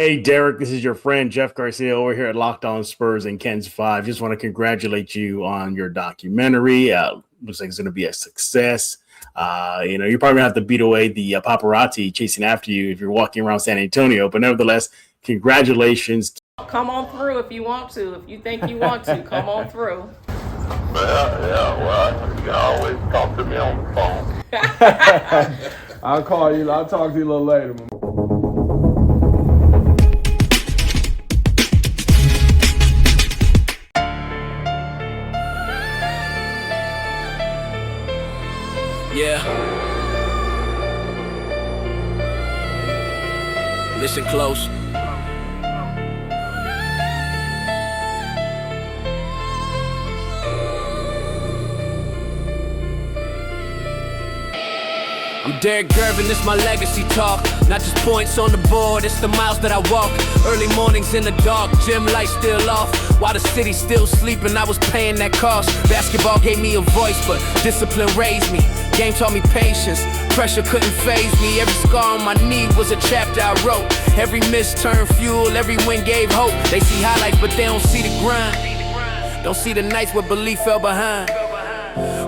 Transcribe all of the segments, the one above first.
Hey, Derek, this is your friend Jeff Garcia over here at Locked On Spurs and Ken's Five. Just want to congratulate you on your documentary. Looks like it's going to be a success. You're probably going to have to beat away the paparazzi chasing after you if you're walking around San Antonio. But nevertheless, congratulations. Come on through if you want to. If you think you want to, come on through. Well, you can always talk to me on the phone. I'll call you. I'll talk to you a little later. Yeah. Listen close. I'm Derrick Gervin, this my legacy talk. Not just points on the board, it's the miles that I walk. Early mornings in the dark, gym lights still off. While the city's still sleeping, I was paying that cost. Basketball gave me a voice, but discipline raised me. Game taught me patience, pressure couldn't faze me. Every scar on my knee was a chapter I wrote. Every miss turned fuel, every win gave hope. They see highlights, but they don't see the grind. Don't see the nights where belief fell behind.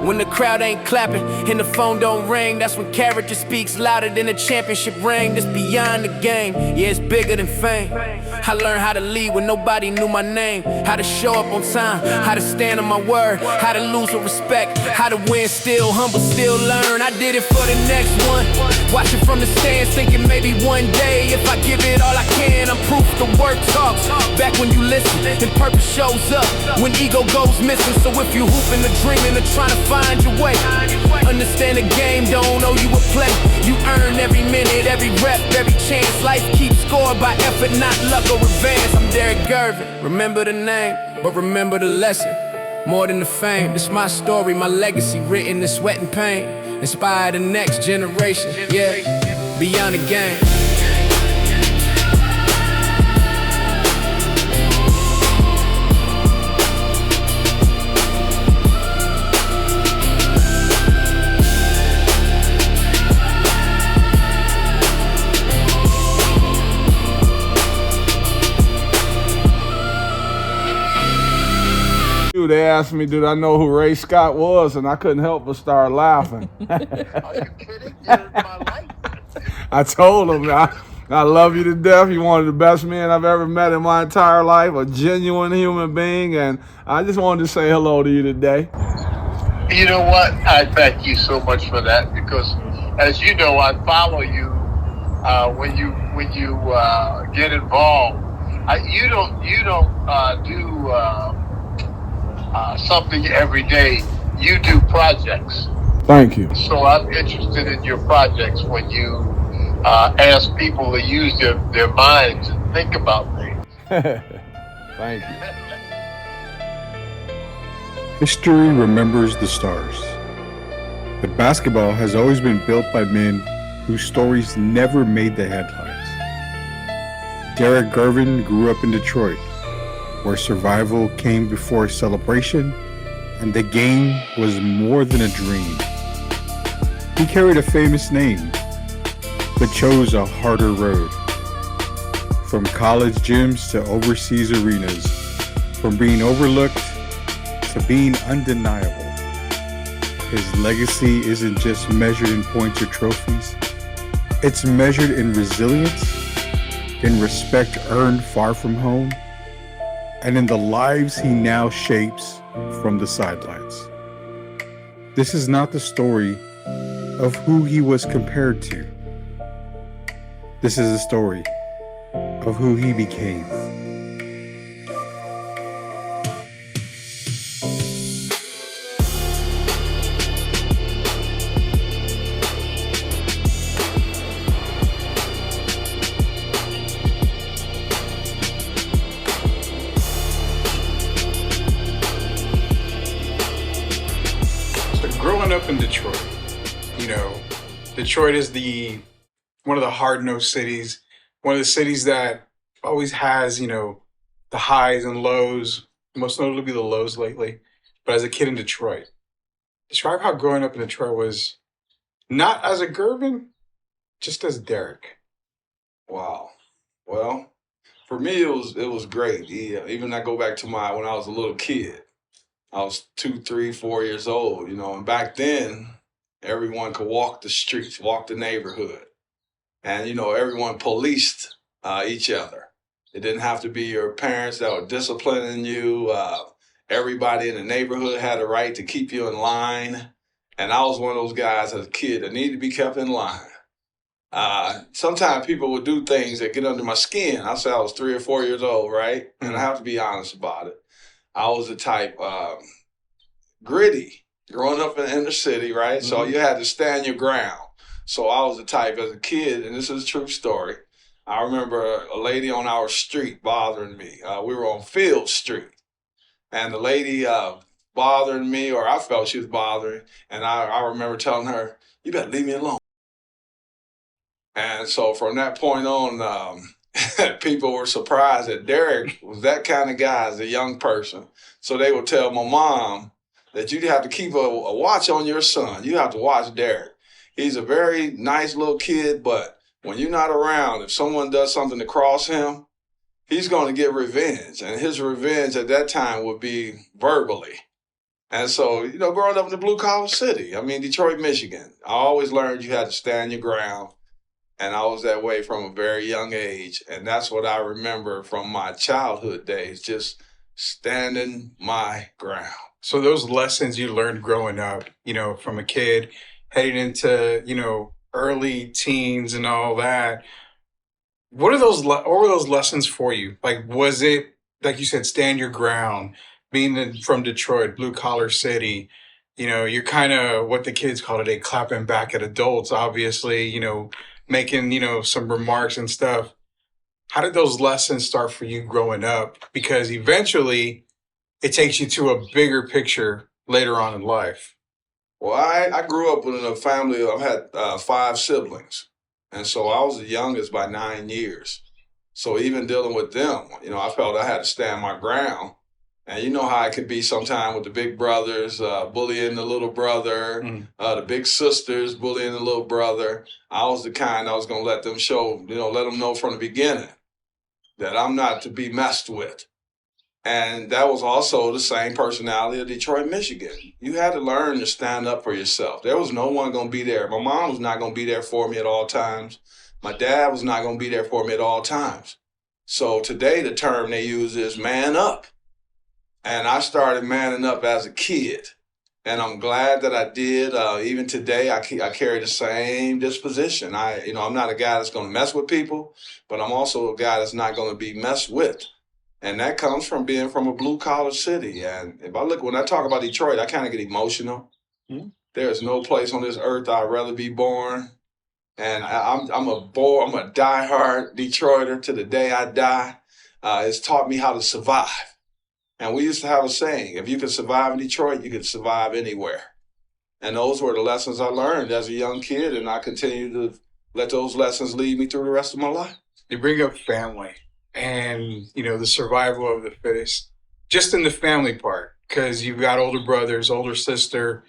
When the crowd ain't clapping and the phone don't ring, that's when character speaks louder than a championship ring. This beyond the game, yeah, it's bigger than fame. I learned how to lead when nobody knew my name, how to show up on time, how to stand on my word, how to lose with respect, how to win still, humble still learn. I did it for the next one, watching from the stands, thinking maybe one day if I give it all I can, I'm proof the work talks. Back when you listen and purpose shows up, when ego goes missing. So if you hooping or dreaming or trying to find your way, understand the game don't owe you a play. You earn every minute, every rep, every chance. Life keeps scored by effort, not luck or advance. I'm Derrick Gervin, remember the name, but remember the lesson. More than the fame, this my story, my legacy, written in sweat and pain. Inspire the next generation, yeah, beyond the game. They asked me, did I know who Ray Scott was, and I couldn't help but start laughing. Are you kidding? You're my life. I told him, I love you to death. You're one of the best men I've ever met in my entire life, a genuine human being, and I just wanted to say hello to you today. You know what? I thank you so much for that because, as you know, I follow you when you get involved. You don't do something every day. You do projects. Thank you. So I'm interested in your projects when you ask people to use their minds and think about things. Thank you. History remembers the stars. But basketball has always been built by men whose stories never made the headlines. Derrick Gervin grew up in Detroit, where survival came before celebration, and the game was more than a dream. He carried a famous name, but chose a harder road. From college gyms to overseas arenas, from being overlooked to being undeniable. His legacy isn't just measured in points or trophies. It's measured in resilience, in respect earned far from home, and in the lives he now shapes from the sidelines. This is not the story of who he was compared to. This is a story of who he became. Growing up in Detroit, Detroit is one of the hard-nosed cities, one of the cities that always has, the highs and lows, most notably the lows lately. But as a kid in Detroit, describe how growing up in Detroit was not as a Gervin, just as Derrick. Wow. Well, For me, it was great. Yeah, even I go back to when I was a little kid. I was 2, 3, 4 years old, and back then everyone could walk the streets, walk the neighborhood, and everyone policed each other. It didn't have to be your parents that were disciplining you. Everybody in the neighborhood had a right to keep you in line, and I was one of those guys as a kid that needed to be kept in line. Sometimes people would do things that get under my skin. I said I was 3 or 4 years old, right? And I have to be honest about it. I was the type gritty, growing up in the inner city, right? So you had to stand your ground. So I was the type as a kid, and this is a true story. I remember a lady on our street bothering me. We were on Field Street, and the lady bothering me, or I felt she was bothering, and I remember telling her, "You better leave me alone." And so from that point on, people were surprised that Derrick was that kind of guy as a young person. So they would tell my mom that you'd have to keep a watch on your son. You have to watch Derrick. He's a very nice little kid, but when you're not around, if someone does something to cross him, he's going to get revenge. And his revenge at that time would be verbally. And so, growing up in the blue-collar city, Detroit, Michigan, I always learned you had to stand your ground. And I was that way from a very young age. And that's what I remember from my childhood days, just standing my ground. So those lessons you learned growing up, from a kid heading into, early teens and all that, what were those lessons for you? Like, was it, like you said, stand your ground, being from Detroit, blue collar city, you're kind of what the kids call today, clapping back at adults, obviously, making, some remarks and stuff. How did those lessons start for you growing up? Because eventually it takes you to a bigger picture later on in life. Well, I grew up in a family. I had 5 siblings. And so I was the youngest by 9 years. So even dealing with them, I felt I had to stand my ground. And you know how it could be sometimes with the big brothers bullying the little brother, the big sisters bullying the little brother. I was the kind I was going to let them let them know from the beginning that I'm not to be messed with. And that was also the same personality of Detroit, Michigan. You had to learn to stand up for yourself. There was no one going to be there. My mom was not going to be there for me at all times. My dad was not going to be there for me at all times. So today the term they use is man up. And I started manning up as a kid. And I'm glad that I did. Even today, I carry the same disposition. I'm not a guy that's going to mess with people, but I'm also a guy that's not going to be messed with. And that comes from being from a blue-collar city. And when I talk about Detroit, I kind of get emotional. There's no place on this earth I'd rather be born. And I'm a diehard Detroiter to the day I die. It's taught me how to survive. And we used to have a saying, if you can survive in Detroit, you can survive anywhere. And those were the lessons I learned as a young kid, and I continue to let those lessons lead me through the rest of my life. You bring up family and, the survival of the fittest, just in the family part, because you've got older brothers, older sister,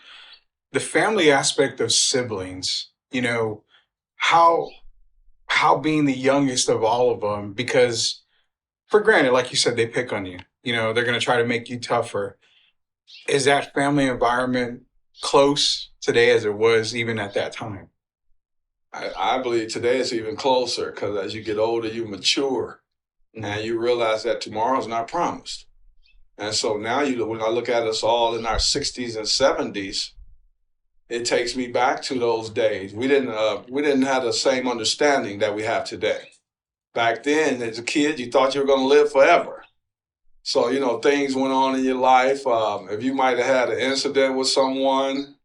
the family aspect of siblings, how being the youngest of all of them, because for granted, like you said, they pick on you. They're going to try to make you tougher. Is that family environment close today as it was even at that time? I believe today it's even closer because as you get older, you mature and you realize that tomorrow's not promised. And so now when I look at us all in our 60s and 70s, it takes me back to those days. We didn't have the same understanding that we have today. Back then, as a kid, you thought you were going to live forever. So, things went on in your life. If you might have had an incident with someone,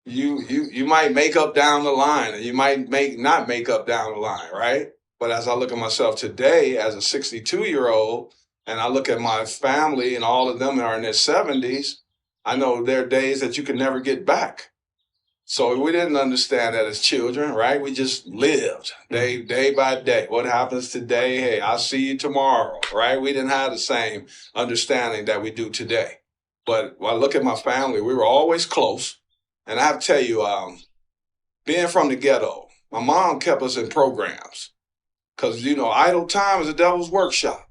you might make up down the line, and you might not make up down the line, right? But as I look at myself today as a 62-year-old, and I look at my family and all of them are in their 70s, I know there are days that you can never get back. So we didn't understand that as children, right? We just lived day by day. What happens today? Hey, I'll see you tomorrow, right? We didn't have the same understanding that we do today. But when I look at my family, we were always close. And I have to tell you, being from the ghetto, my mom kept us in programs. because, idle time is the devil's workshop.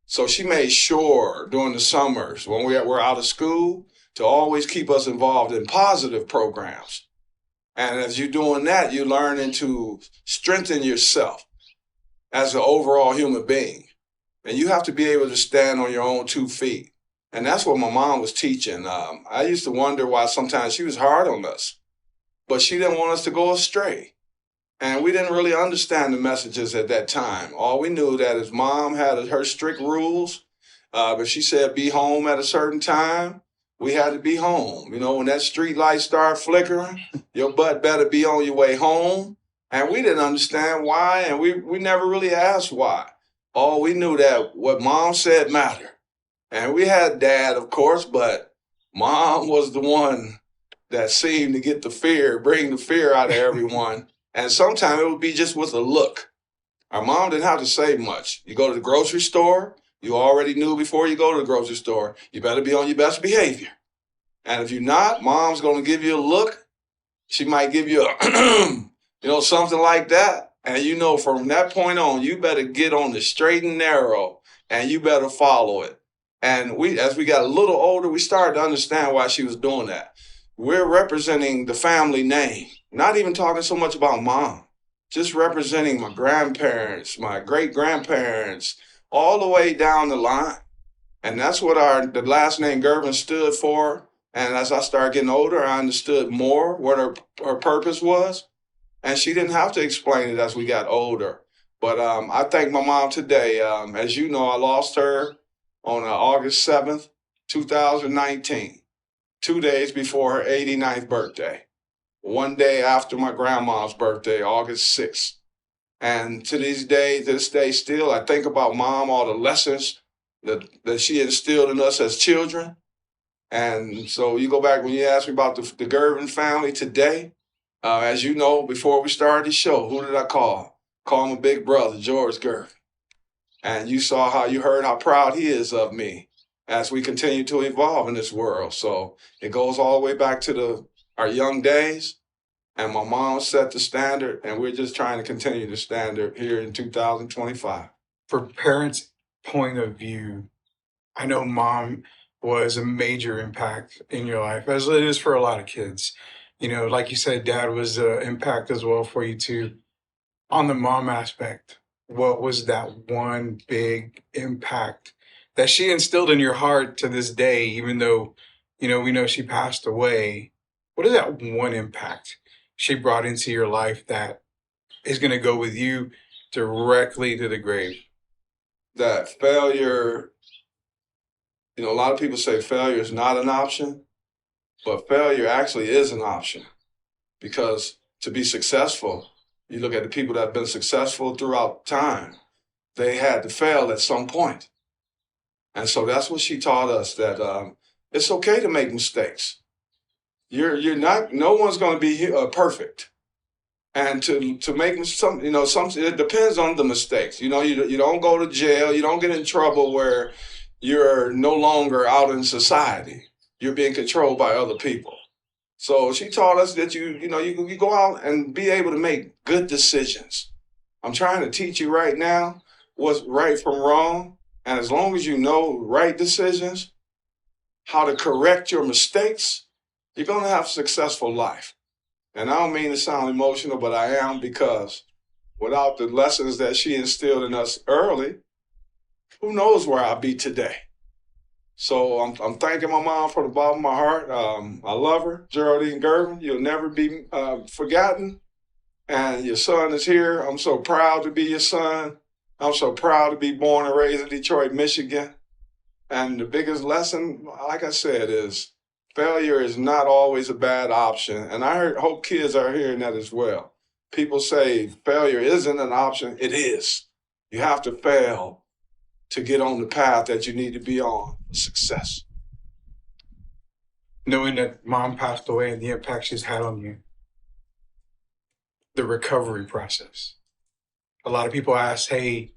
So she made sure during the summers when we're out of school to always keep us involved in positive programs. And as you're doing that, you're learning to strengthen yourself as an overall human being. And you have to be able to stand on your own 2 feet. And that's what my mom was teaching. I used to wonder why sometimes she was hard on us, but she didn't want us to go astray. And we didn't really understand the messages at that time. All we knew that is mom had her strict rules. If she said be home at a certain time, we had to be home. When that street light started flickering, your butt better be on your way home. And we didn't understand why, and we never really asked why. All we knew that what mom said mattered. And we had dad, of course, but mom was the one that seemed to get bring the fear out of everyone. And sometimes it would be just with a look. Our mom didn't have to say much. You go to the grocery store, you already knew before you go to the grocery store, you better be on your best behavior. And if you're not, mom's going to give you a look. She might give you a, something like that. And from that point on, you better get on the straight and narrow and you better follow it. And as we got a little older, we started to understand why she was doing that. We're representing the family name, not even talking so much about mom, just representing my grandparents, my great-grandparents, all the way down the line. And that's what the last name Gervin stood for. And as I started getting older, I understood more what her purpose was. And she didn't have to explain it as we got older. But I thank my mom today. As you know, I lost her on August 7th, 2019, 2 days before her 89th birthday, 1 day after my grandma's birthday, August 6th. And to this day still, I think about mom, all the lessons that she instilled in us as children. And so you go back when you asked me about the Gervin family today, as you know, before we started the show, who did I call? Call my big brother, George Gervin. And you heard how proud he is of me as we continue to evolve in this world. So it goes all the way back to our young days. And my mom set the standard, and we're just trying to continue the standard here in 2025. For parents' point of view, I know mom was a major impact in your life, as it is for a lot of kids. Like you said, dad was an impact as well for you too. On the mom aspect, what was that one big impact that she instilled in your heart to this day, even though, we know she passed away? What is that one impact she brought into your life that is going to go with you directly to the grave? That failure, a lot of people say failure is not an option, but failure actually is an option. Because to be successful, you look at the people that have been successful throughout time, they had to fail at some point. And so that's what she taught us, that it's okay to make mistakes. No one's going to be perfect. And to make it depends on the mistakes. You don't go to jail. You don't get in trouble where you're no longer out in society. You're being controlled by other people. So she taught us that you go out and be able to make good decisions. I'm trying to teach you right now what's right from wrong. And as long as you know right decisions, how to correct your mistakes, you're going to have a successful life. And I don't mean to sound emotional, but I am, because without the lessons that she instilled in us early, who knows where I'll be today. So I'm thanking my mom from the bottom of my heart. I love her, Geraldine Gervin. You'll never be forgotten. And your son is here. I'm so proud to be your son. I'm so proud to be born and raised in Detroit, Michigan. And the biggest lesson, like I said, is failure is not always a bad option. And I hope kids are hearing that as well. People say failure isn't an option. It is. You have to fail to get on the path that you need to be on for success. Knowing that mom passed away and the impact she's had on you, the recovery process. A lot of people ask, hey,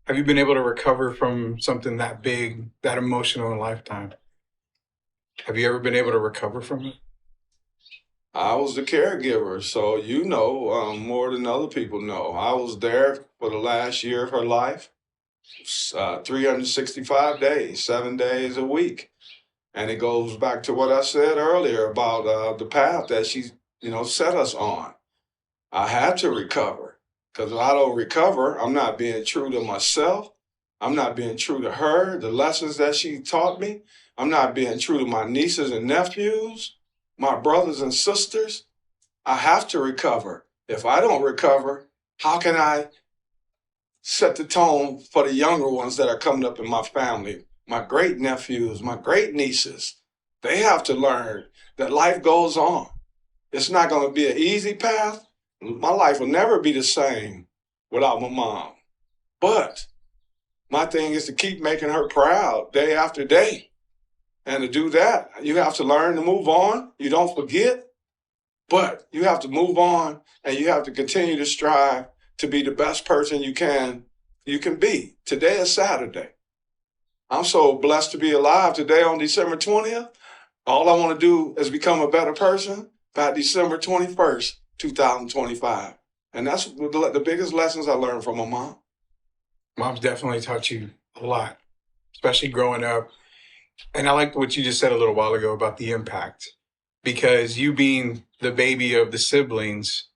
have you been able to recover from something that big, that emotional in a lifetime? Have you ever been able to recover from it? I was the caregiver, so more than other people know. I was there for the last year of her life, 365 days, 7 days a week. And it goes back to what I said earlier about the path that she, set us on. I had to recover, because if I don't recover, I'm not being true to myself. I'm not being true to her, the lessons that she taught me. I'm not being true to my nieces and nephews, my brothers and sisters. I have to recover. If I don't recover, how can I set the tone for the younger ones that are coming up in my family, my great nephews, my great nieces? They have to learn that life goes on. It's not going to be an easy path. My life will never be the same without my mom. But my thing is to keep making her proud day after day. And to do that, you have to learn to move on. You don't forget, but you have to move on, and you have to continue to strive to be the best person you can be. Today is Saturday. I'm so blessed to be alive today on December 20th. All I want to do is become a better person by December 21st, 2025. And that's the biggest lessons I learned from my mom. Mom's definitely taught you a lot, especially growing up. And I liked what you just said a little while ago about the impact, because you being the baby of the siblings,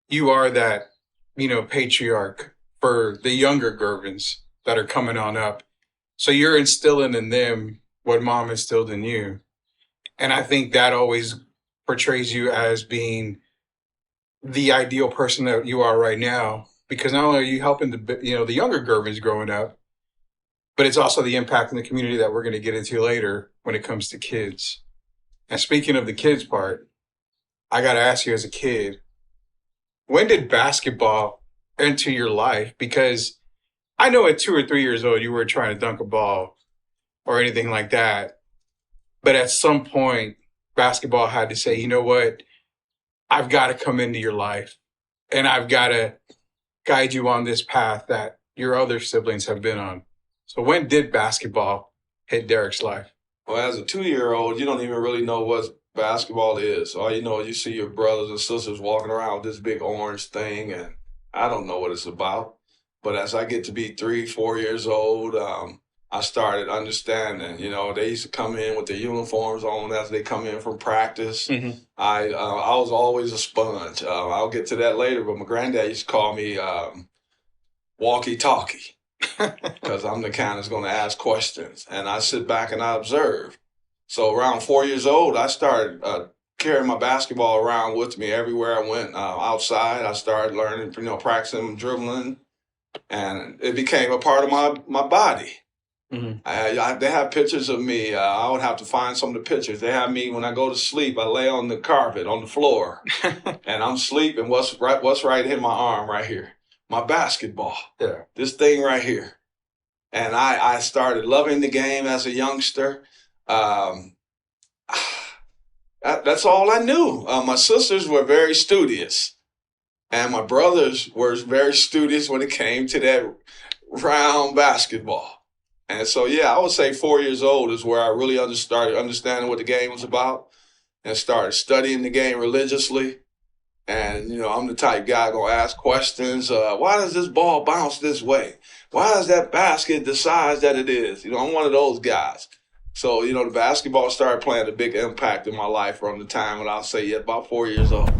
you are that, patriarch for the younger Gervins that are coming on up. So you're instilling in them what mom instilled in you. And I think that always portrays you as being the ideal person that you are right now, because not only are you helping the younger Gervins growing up, but it's also the impact in the community that we're going to get into later when it comes to kids. And speaking of the kids part, I got to ask you, as a kid, when did basketball enter your life? Because I know at 2 or 3 years old, you weren't trying to dunk a ball or anything like that. But at some point, basketball had to say, you know what? I've got to come into your life, and I've got to guide you on this path that your other siblings have been on. So when did basketball hit Derrick's life? Well, as a 2-year-old, you don't even really know what basketball is. All you know, you see your brothers and sisters walking around with this big orange thing, and I don't know what it's about. But as I get to be 3, 4 years old, I started understanding. They used to come in with their uniforms on as they come in from practice. Mm-hmm. I was always a sponge. I'll get to that later, but my granddad used to call me walkie-talkie, because I'm the kind that's going to ask questions, and I sit back and I observe. So around 4 years old, I started carrying my basketball around with me everywhere I went. Outside, I started learning, practicing dribbling, and it became a part of my body. Mm-hmm. They have pictures of me. I would have to find some of the pictures. They have me when I go to sleep. I lay on the carpet, on the floor, and I'm sleeping. What's right in my arm right here? My basketball. Yeah. This thing right here. And I started loving the game as a youngster. That's all I knew. My sisters were very studious, and my brothers were very studious when it came to that round basketball. And so, I would say 4 years old is where I really started understanding what the game was about, and started studying the game religiously. And, I'm the type guy going to ask questions. Why does this ball bounce this way? Why is that basket the size that it is? I'm one of those guys. So, the basketball started playing a big impact in my life from the time when I'll say about 4 years old.